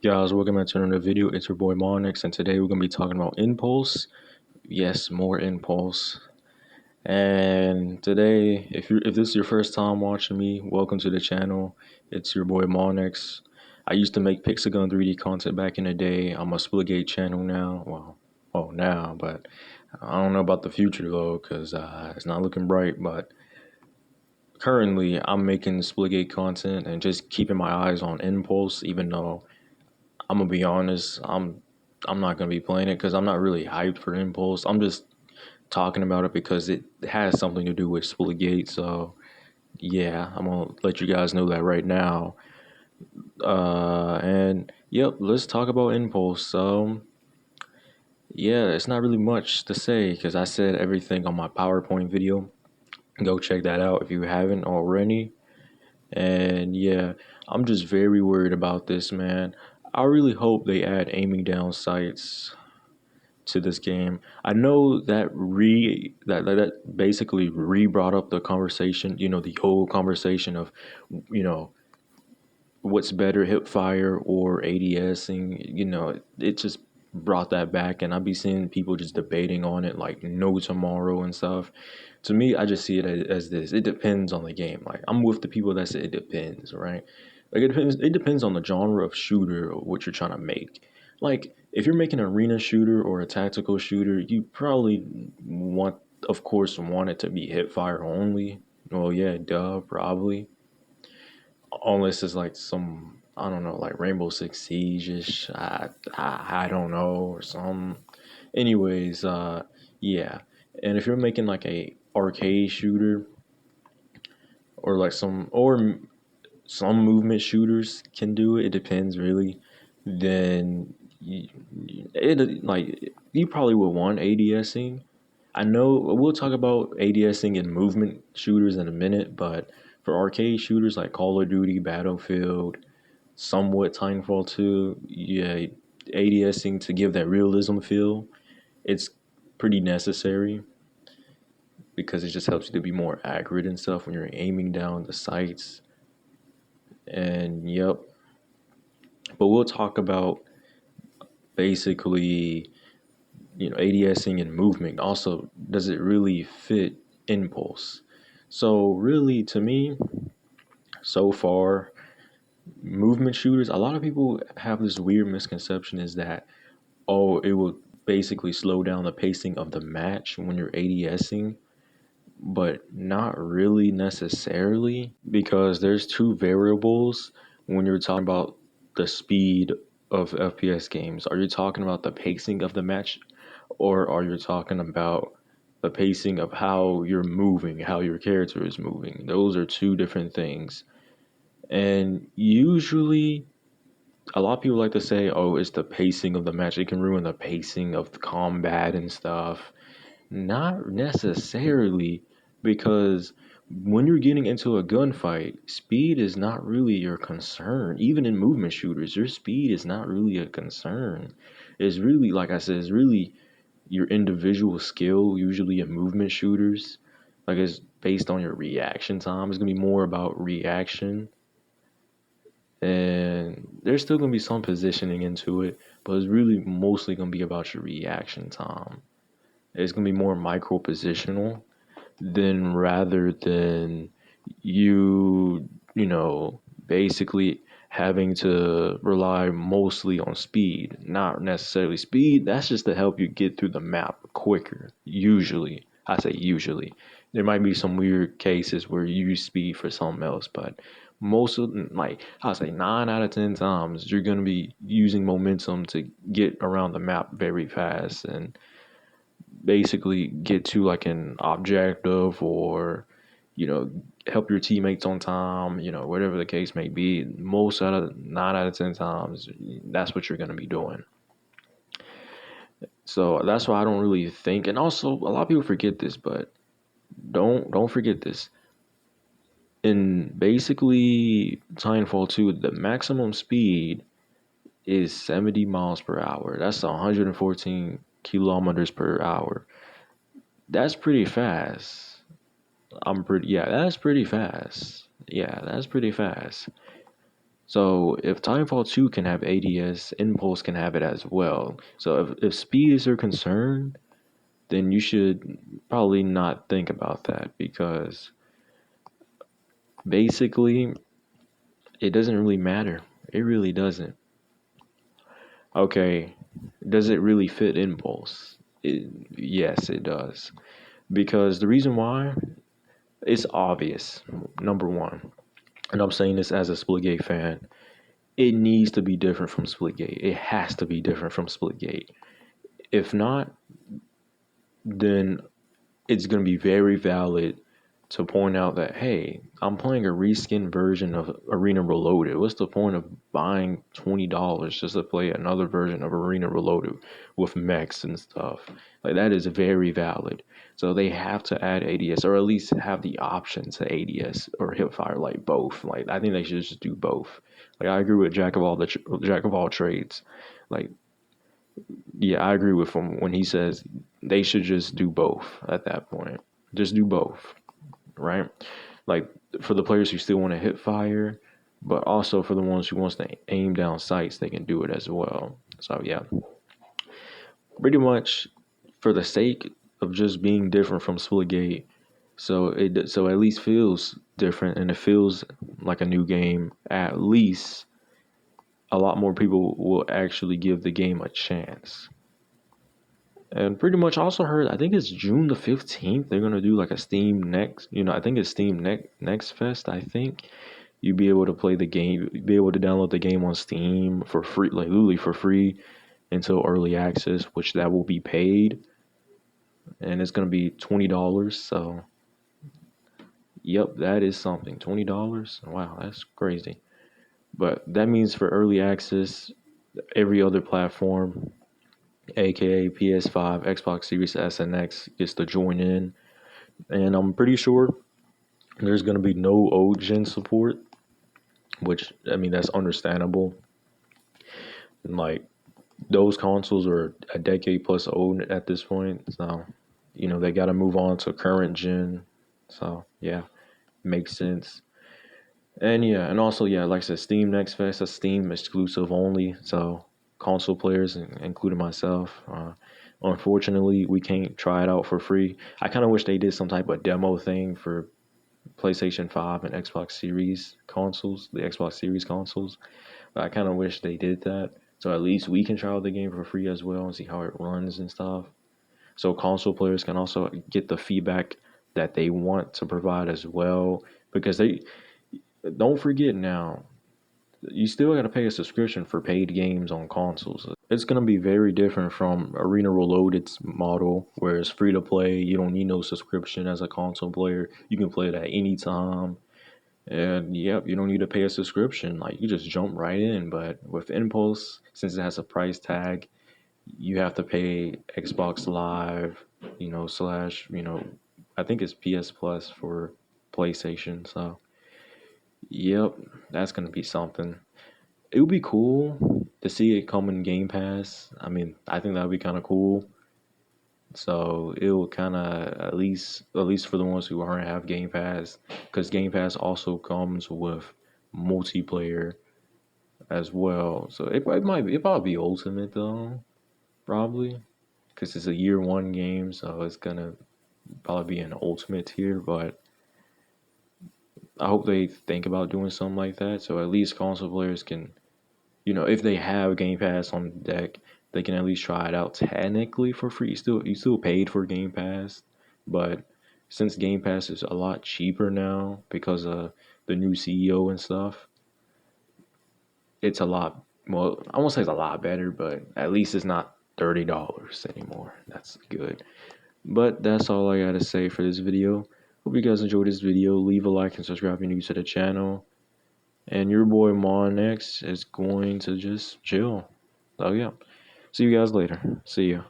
Guys, welcome back to another video. It's your boy Monix, and today we're gonna be talking about Impulse. Yes, more Impulse. And today, if this is your first time watching me, welcome to the channel. It's your boy Monix. I used to make Pixagon 3D content back in the day. I'm a Splitgate channel now. Now, but I don't know about the future though, cause it's not looking bright. But currently, I'm making Splitgate content and just keeping my eyes on Impulse, even though I'm gonna be honest. I'm not gonna be playing it because I'm not really hyped for Impulse. I'm just talking about it because it has something to do with Splitgate. So yeah, I'm gonna let you guys know that right now. And yep, let's talk about Impulse. So yeah, it's not really much to say because I said everything on my PowerPoint video. Go check that out if you haven't already. And yeah, I'm just very worried about this, man. I really hope they add aiming down sights to this game. I know that basically re brought up the conversation, the whole conversation of, you know, what's better, hip fire or ADSing, it just brought that back, and I'd be seeing people just debating on it like no tomorrow and stuff. To me, I just see it as this. It depends on the game. Like, I'm with the people that say it depends, right? Like, it depends on the genre of shooter or what you're trying to make. Like, if you're making an arena shooter or a tactical shooter, you probably of course, want it to be hip fire only. Well, yeah, duh, probably. Unless it's like some, I don't know, like Rainbow Six Siege-ish. I don't know, or some. Anyways, yeah. And if you're making like a arcade shooter or like some movement shooters can do it. It depends really. Then you probably would want ADSing. I know we'll talk about ADSing and movement shooters in a minute, but for arcade shooters like Call of Duty, Battlefield, somewhat Titanfall 2, yeah, ADSing to give that realism feel, it's pretty necessary because it just helps you to be more accurate and stuff when you're aiming down the sights. And yep, but we'll talk about basically, ADSing and movement. Also, does it really fit Impulse? So really, to me, so far, movement shooters, a lot of people have this weird misconception is that, oh, it will basically slow down the pacing of the match when you're ADSing, but not really necessarily because there's two variables when you're talking about the speed of FPS games. Are you talking about the pacing of the match, or are you talking about the pacing of how you're moving, how your character is moving? Those are two different things. And usually, a lot of people like to say, oh, it's the pacing of the match. It can ruin the pacing of the combat and stuff. Not necessarily, because when you're getting into a gunfight, speed is not really your concern. Even in movement shooters, your speed is not really a concern. It's really, like I said, it's really your individual skill, usually in movement shooters. Like, it's based on your reaction time. It's gonna be more about reaction. And there's still gonna be some positioning into it, but it's really mostly gonna be about your reaction time. It's gonna be more micro positional than rather than basically having to rely mostly on speed. Not necessarily speed, that's just to help you get through the map quicker. Usually, I say usually. There might be some weird cases where you use speed for something else, but most of, like, I say 9 out of 10 times, you're going to be using momentum to get around the map very fast and basically get to like an objective, or you know help your teammates on time, whatever the case may be. Most out of 9 out of 10 times, that's what you're going to be doing. So that's why I don't really think. And also, a lot of people forget this, but don't forget this. In basically Titanfall 2, the maximum speed is 70 miles per hour. That's 114 kilometers per hour. That's pretty fast. Yeah, that's pretty fast. Yeah, that's pretty fast. So if Titanfall 2 can have ADS, Impulse can have it as well. So if speeds are concerned, then you should probably not think about that because basically it doesn't really matter. It really doesn't. Okay, does it really fit Impulse? Yes, it does. Because the reason why, it's obvious. Number one, and I'm saying this as a Splitgate fan, it needs to be different from Splitgate. It has to be different from Splitgate. If not, then it's going to be very valid to point out that, hey, I'm playing a reskin version of Arena Reloaded. What's the point of buying $20 just to play another version of Arena Reloaded with mechs and stuff? Like, that is very valid. So they have to add ADS, or at least have the option to ADS or hipfire, like both. Like, I think they should just do both. Like, I agree with Jack of all trades. Like, yeah, I agree with him when he says they should just do both at that point. Just do both, right? Like, for the players who still want to hit fire, but also for the ones who wants to aim down sights, they can do it as well. So yeah, pretty much for the sake of just being different from Splitgate, so at least feels different and it feels like a new game. At least a lot more people will actually give the game a chance. And pretty much also heard, I think it's June the 15th, they're going to do like a Steam Next, I think it's Steam Next Fest, I think. You'd be able to play the game, be able to download the game on Steam for free, like literally for free until early access, which that will be paid. And it's going to be $20. So, yep, that is something. $20? Wow, that's crazy. But that means for early access, every other platform, aka PS5, Xbox Series S and X, gets to join in. And I'm pretty sure there's going to be no old gen support, which, I mean, that's understandable. And like, those consoles are a decade plus old at this point. So, they got to move on to current gen. So, yeah, makes sense. And yeah, and also, yeah, like I said, Steam Next Fest, a Steam exclusive only. So, console players, including myself, unfortunately, we can't try it out for free. I kind of wish they did some type of demo thing for PlayStation 5 and Xbox Series consoles, the Xbox Series consoles. But I kind of wish they did that. So at least we can try out the game for free as well and see how it runs and stuff. So console players can also get the feedback that they want to provide as well. Because they don't forget now, you still got to pay a subscription for paid games on consoles. It's going to be very different from Arena Reloaded's model, where it's free to play. You don't need no subscription as a console player. You can play it at any time. And yep, you don't need to pay a subscription. Like, you just jump right in. But with Impulse, since it has a price tag, you have to pay Xbox Live, slash, I think it's PS Plus for PlayStation. So yep, that's gonna be something. It would be cool to see it come in Game Pass. I mean, I think that would be kind of cool. So it will kind of, at least for the ones who aren't have Game Pass, because Game Pass also comes with multiplayer as well. So it probably be Ultimate though, probably, because it's a year one game, so it's gonna probably be an Ultimate tier. But I hope they think about doing something like that, so at least console players can, if they have Game Pass on deck, they can at least try it out technically for free. You still paid for Game Pass, but since Game Pass is a lot cheaper now because of the new CEO and stuff, it's a lot. Well, I won't say it's a lot better, but at least it's not $30 anymore. That's good. But that's all I gotta say for this video. Hope you guys enjoyed this video. Leave a like and subscribe if you're new to the channel. And your boy Mon X is going to just chill. So yeah. See you guys later. See ya.